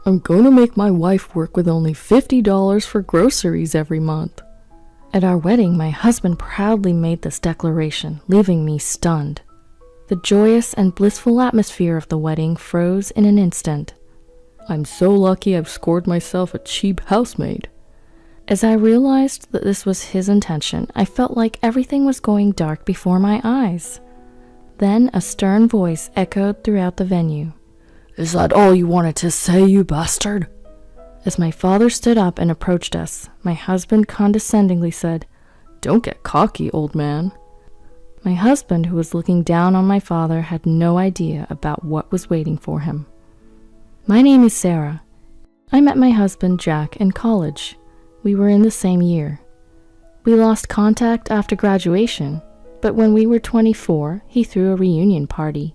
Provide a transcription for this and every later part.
I'm going to make my wife work with only $50 for groceries every month. At our wedding, my husband proudly made this declaration, leaving me stunned. The joyous and blissful atmosphere of the wedding froze in an instant. I'm so lucky I've scored myself a cheap housemaid. As I realized that this was his intention, I felt like everything was going dark before my eyes. Then a stern voice echoed throughout the venue. Is that all you wanted to say, you bastard? As my father stood up and approached us, my husband condescendingly said, Don't get cocky, old man. My husband, who was looking down on my father, had no idea about what was waiting for him. My name is Sarah. I met my husband, Jack, in college. We were in the same year. We lost contact after graduation, but when we were 24, he threw a reunion party.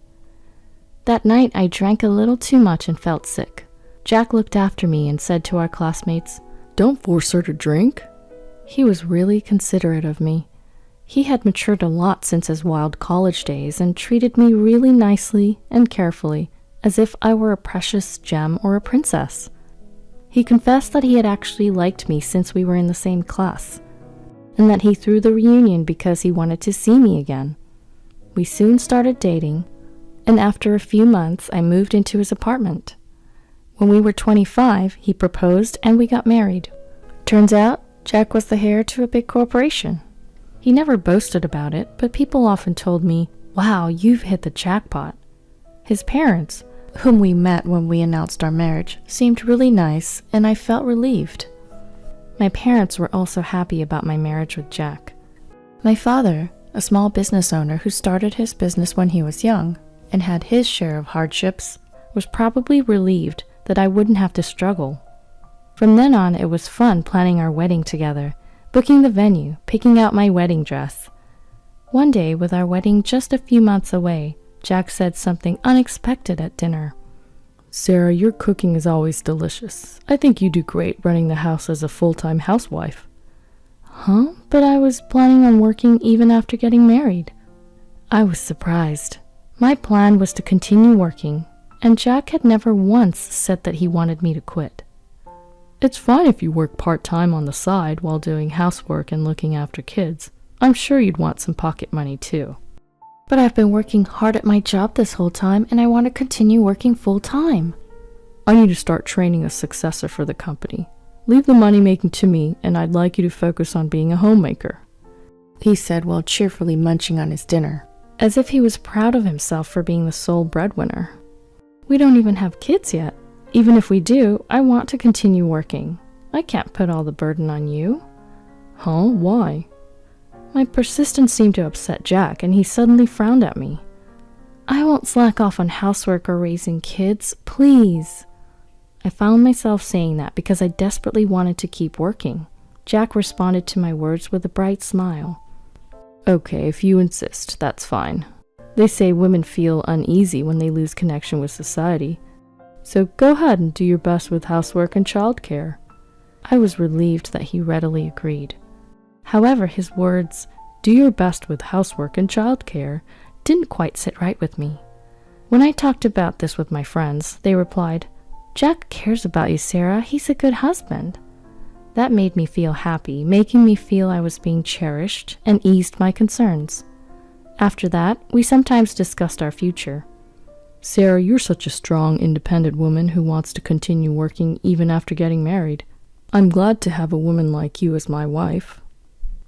That night, I drank a little too much and felt sick. Jack looked after me and said to our classmates, Don't force her to drink. He was really considerate of me. He had matured a lot since his wild college days and treated me really nicely and carefully, as if I were a precious gem or a princess. He confessed that he had actually liked me since we were in the same class, and that he threw the reunion because he wanted to see me again. We soon started dating, and after a few months, I moved into his apartment. When we were 25, he proposed and we got married. Turns out, Jack was the heir to a big corporation. He never boasted about it, but people often told me, Wow, you've hit the jackpot. His parents, whom we met when we announced our marriage, seemed really nice, and I felt relieved. My parents were also happy about my marriage with Jack. My father, a small business owner who started his business when he was young and had his share of hardships, was probably relieved that I wouldn't have to struggle. From then on, it was fun planning our wedding together, booking the venue, picking out my wedding dress. One day, with our wedding just a few months away, Jack said something unexpected at dinner. Sarah, your cooking is always delicious. I think you do great running the house as a full-time housewife. Huh? But I was planning on working even after getting married. I was surprised. My plan was to continue working, and Jack had never once said that he wanted me to quit. It's fine if you work part-time on the side while doing housework and looking after kids. I'm sure you'd want some pocket money too. But I've been working hard at my job this whole time, and I want to continue working full-time. I need to start training a successor for the company. Leave the money-making to me, and I'd like you to focus on being a homemaker, he said while cheerfully munching on his dinner, as if he was proud of himself for being the sole breadwinner. We don't even have kids yet. Even if we do, I want to continue working. I can't put all the burden on you. Huh? Why? My persistence seemed to upset Jack, and he suddenly frowned at me. I won't slack off on housework or raising kids, please. I found myself saying that because I desperately wanted to keep working. Jack responded to my words with a bright smile. Okay, if you insist, that's fine. They say women feel uneasy when they lose connection with society. So go ahead and do your best with housework and childcare. I was relieved that he readily agreed. However, his words, do your best with housework and childcare, didn't quite sit right with me. When I talked about this with my friends, they replied, Jack cares about you, Sarah. He's a good husband. That made me feel happy, making me feel I was being cherished and eased my concerns. After that, we sometimes discussed our future. Sarah, you're such a strong, independent woman who wants to continue working even after getting married. I'm glad to have a woman like you as my wife.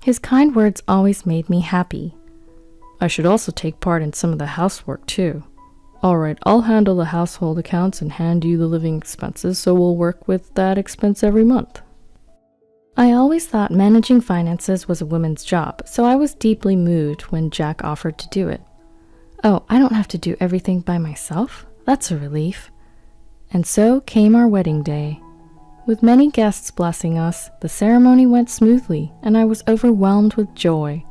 His kind words always made me happy. I should also take part in some of the housework too. All right, I'll handle the household accounts and hand you the living expenses, so we'll work with that expense every month. I always thought managing finances was a woman's job, so I was deeply moved when Jack offered to do it. Oh, I don't have to do everything by myself? That's a relief. And so came our wedding day. With many guests blessing us, the ceremony went smoothly, and I was overwhelmed with joy.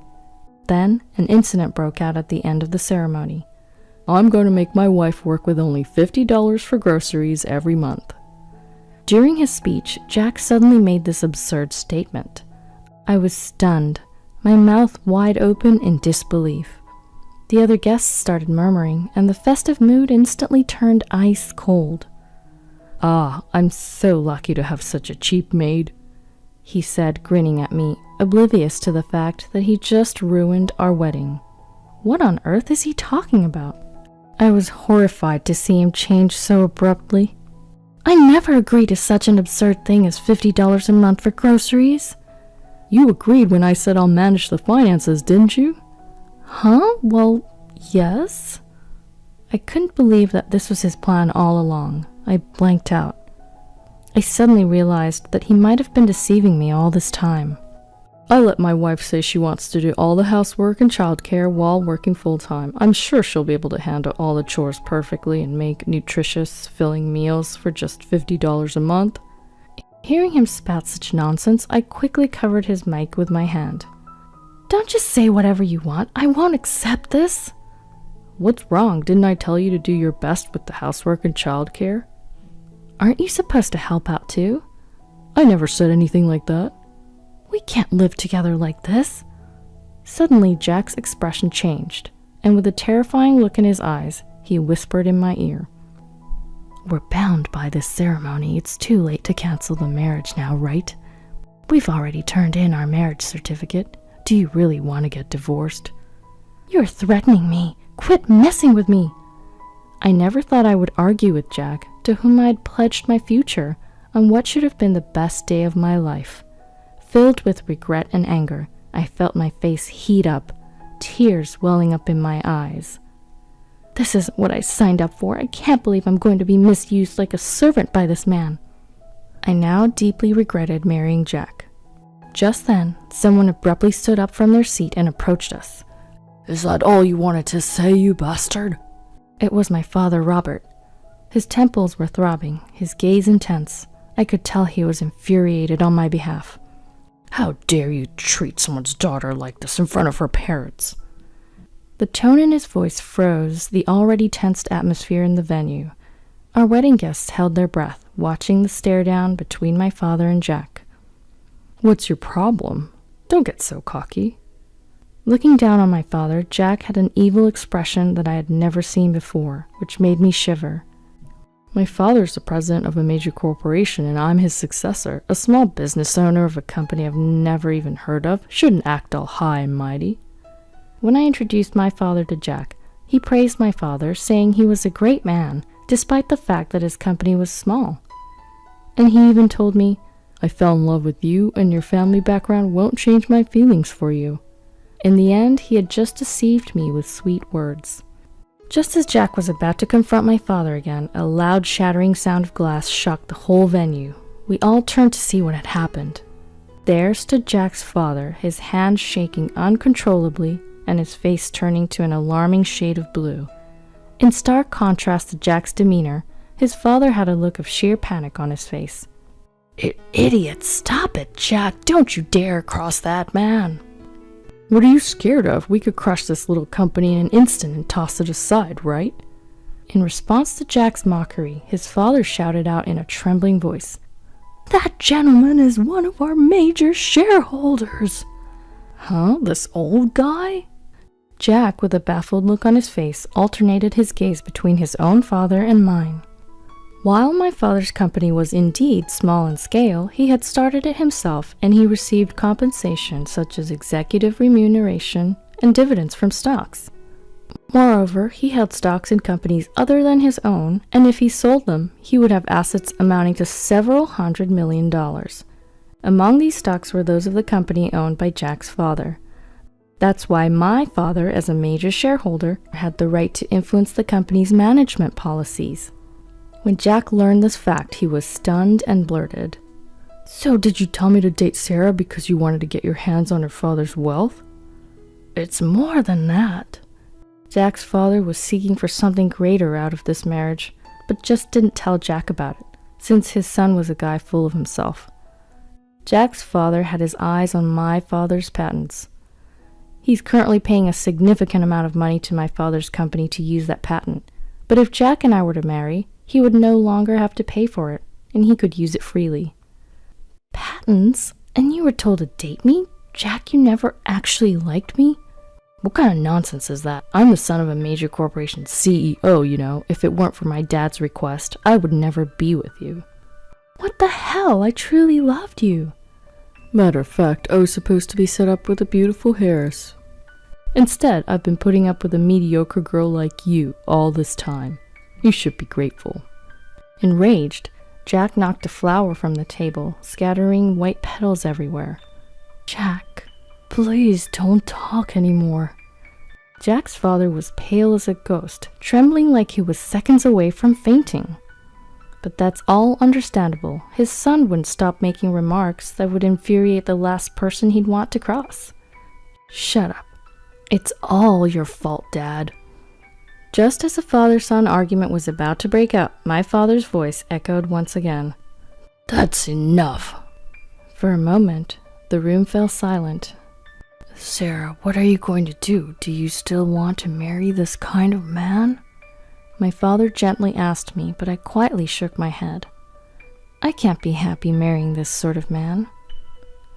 Then, an incident broke out at the end of the ceremony. I'm going to make my wife work with only $50 for groceries every month. During his speech, Jack suddenly made this absurd statement. I was stunned, my mouth wide open in disbelief. The other guests started murmuring, and the festive mood instantly turned ice cold. "Ah, I'm so lucky to have such a cheap maid," he said, grinning at me, oblivious to the fact that he just ruined our wedding. What on earth is he talking about? I was horrified to see him change so abruptly. "I never agreed to such an absurd thing as $50 a month for groceries." "You agreed when I said I'll manage the finances, didn't you?" "Huh? Well, yes." I couldn't believe that this was his plan all along. I blanked out. I suddenly realized that he might have been deceiving me all this time. "I let my wife say she wants to do all the housework and childcare while working full-time. I'm sure she'll be able to handle all the chores perfectly and make nutritious, filling meals for just $50 a month." Hearing him spout such nonsense, I quickly covered his mic with my hand. "Don't just say whatever you want. I won't accept this." "What's wrong? Didn't I tell you to do your best with the housework and childcare?" "Aren't you supposed to help out too?" "I never said anything like that." "We can't live together like this." Suddenly, Jack's expression changed, and with a terrifying look in his eyes, he whispered in my ear, "We're bound by this ceremony. It's too late to cancel the marriage now, right? We've already turned in our marriage certificate. Do you really want to get divorced?" "You're threatening me. Quit messing with me." I never thought I would argue with Jack, to whom I had pledged my future on what should have been the best day of my life. Filled with regret and anger, I felt my face heat up, tears welling up in my eyes. This isn't what I signed up for. I can't believe I'm going to be misused like a servant by this man. I now deeply regretted marrying Jack. Just then, someone abruptly stood up from their seat and approached us. "Is that all you wanted to say, you bastard?" It was my father, Robert. His temples were throbbing, his gaze intense. I could tell he was infuriated on my behalf. "How dare you treat someone's daughter like this in front of her parents?" The tone in his voice froze the already tensed atmosphere in the venue. Our wedding guests held their breath, watching the stare-down between my father and Jack. "What's your problem? Don't get so cocky." Looking down on my father, Jack had an evil expression that I had never seen before, which made me shiver. "My father's the president of a major corporation, and I'm his successor. A small business owner of a company I've never even heard of shouldn't act all high and mighty." When I introduced my father to Jack, he praised my father, saying he was a great man, despite the fact that his company was small. And he even told me, "I fell in love with you, and your family background won't change my feelings for you." In the end, he had just deceived me with sweet words. Just as Jack was about to confront my father again, a loud shattering sound of glass shocked the whole venue. We all turned to see what had happened. There stood Jack's father, his hands shaking uncontrollably and his face turning to an alarming shade of blue. In stark contrast to Jack's demeanor, his father had a look of sheer panic on his face. Idiot, stop it, Jack. Don't you dare cross that man." "What are you scared of? We could crush this little company in an instant and toss it aside, right?" In response to Jack's mockery, his father shouted out in a trembling voice, "That gentleman is one of our major shareholders." "Huh? This old guy?" Jack, with a baffled look on his face, alternated his gaze between his own father and mine. While my father's company was indeed small in scale, he had started it himself, and he received compensation such as executive remuneration and dividends from stocks. Moreover, he held stocks in companies other than his own, and if he sold them, he would have assets amounting to several $100 million. Among these stocks were those of the company owned by Jack's father. That's why my father, as a major shareholder, had the right to influence the company's management policies. When Jack learned this fact, he was stunned and blurted, "So did you tell me to date Sarah because you wanted to get your hands on her father's wealth?" "It's more than that." Jack's father was seeking for something greater out of this marriage, but just didn't tell Jack about it, since his son was a guy full of himself. Jack's father had his eyes on my father's patents. He's currently paying a significant amount of money to my father's company to use that patent, but if Jack and I were to marry, he would no longer have to pay for it, and he could use it freely. "Patents? And you were told to date me? Jack, you never actually liked me?" What kind of nonsense is that? I'm the son of a major corporation CEO, you know. If it weren't for my dad's request, I would never be with you. What the hell? I truly loved you. Matter of fact, I was supposed to be set up with a beautiful heiress. Instead, I've been putting up with a mediocre girl like you all this time. You should be grateful. Enraged, Jack knocked a flower from the table, scattering white petals everywhere. Jack, please don't talk anymore. Jack's father was pale as a ghost, trembling like he was seconds away from fainting. But that's all understandable. His son wouldn't stop making remarks that would infuriate the last person he'd want to cross. Shut up. It's all your fault, Dad. Just as the father-son argument was about to break out, my father's voice echoed once again. That's enough. For a moment, the room fell silent. Sarah, what are you going to do? Do you still want to marry this kind of man? My father gently asked me, but I quietly shook my head. I can't be happy marrying this sort of man.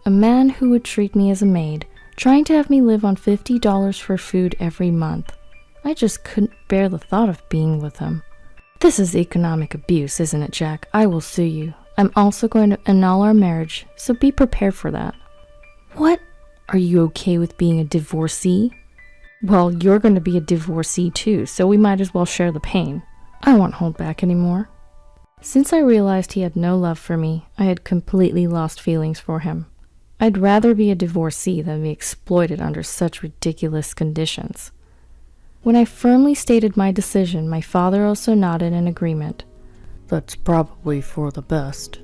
A man who would treat me as a maid, trying to have me live on $50 for food every month. I just couldn't bear the thought of being with him. This is economic abuse, isn't it, Jack? I will sue you. I'm also going to annul our marriage, so be prepared for that. What? Are you okay with being a divorcee? Well, you're going to be a divorcee too, so we might as well share the pain. I won't hold back anymore. Since I realized he had no love for me, I had completely lost feelings for him. I'd rather be a divorcee than be exploited under such ridiculous conditions. When I firmly stated my decision, my father also nodded in agreement. That's probably for the best.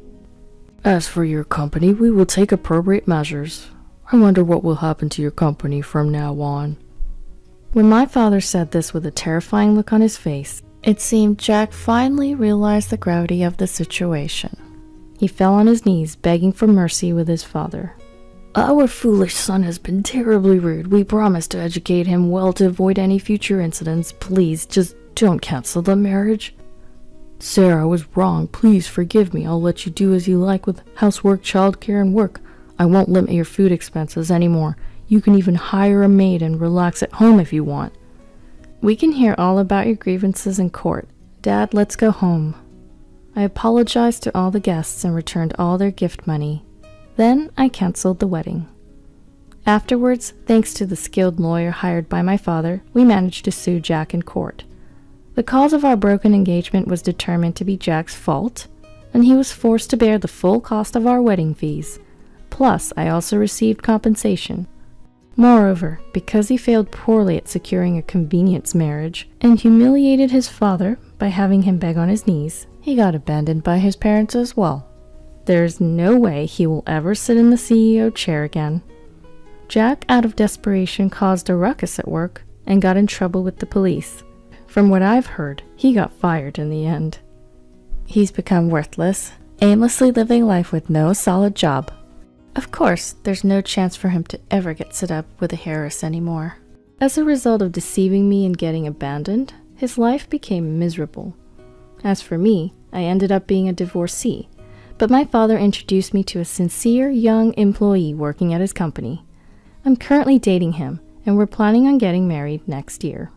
As for your company, we will take appropriate measures. I wonder what will happen to your company from now on. When my father said this with a terrifying look on his face, it seemed Jack finally realized the gravity of the situation. He fell on his knees, begging for mercy with his father. Our foolish son has been terribly rude. We promise to educate him well to avoid any future incidents. Please, just don't cancel the marriage. Sarah, I was wrong. Please forgive me. I'll let you do as you like with housework, childcare, and work. I won't limit your food expenses anymore. You can even hire a maid and relax at home if you want. We can hear all about your grievances in court. Dad, let's go home. I apologized to all the guests and returned all their gift money. Then I canceled the wedding. Afterwards, thanks to the skilled lawyer hired by my father, we managed to sue Jack in court. The cause of our broken engagement was determined to be Jack's fault, and he was forced to bear the full cost of our wedding fees. Plus, I also received compensation. Moreover, because he failed poorly at securing a convenience marriage and humiliated his father by having him beg on his knees, he got abandoned by his parents as well. There's no way he will ever sit in the CEO chair again. Jack, out of desperation, caused a ruckus at work and got in trouble with the police. From what I've heard, he got fired in the end. He's become worthless, aimlessly living life with no solid job. Of course, there's no chance for him to ever get set up with a heiress anymore. As a result of deceiving me and getting abandoned, his life became miserable. As for me, I ended up being a divorcee, but my father introduced me to a sincere young employee working at his company. I'm currently dating him, and we're planning on getting married next year.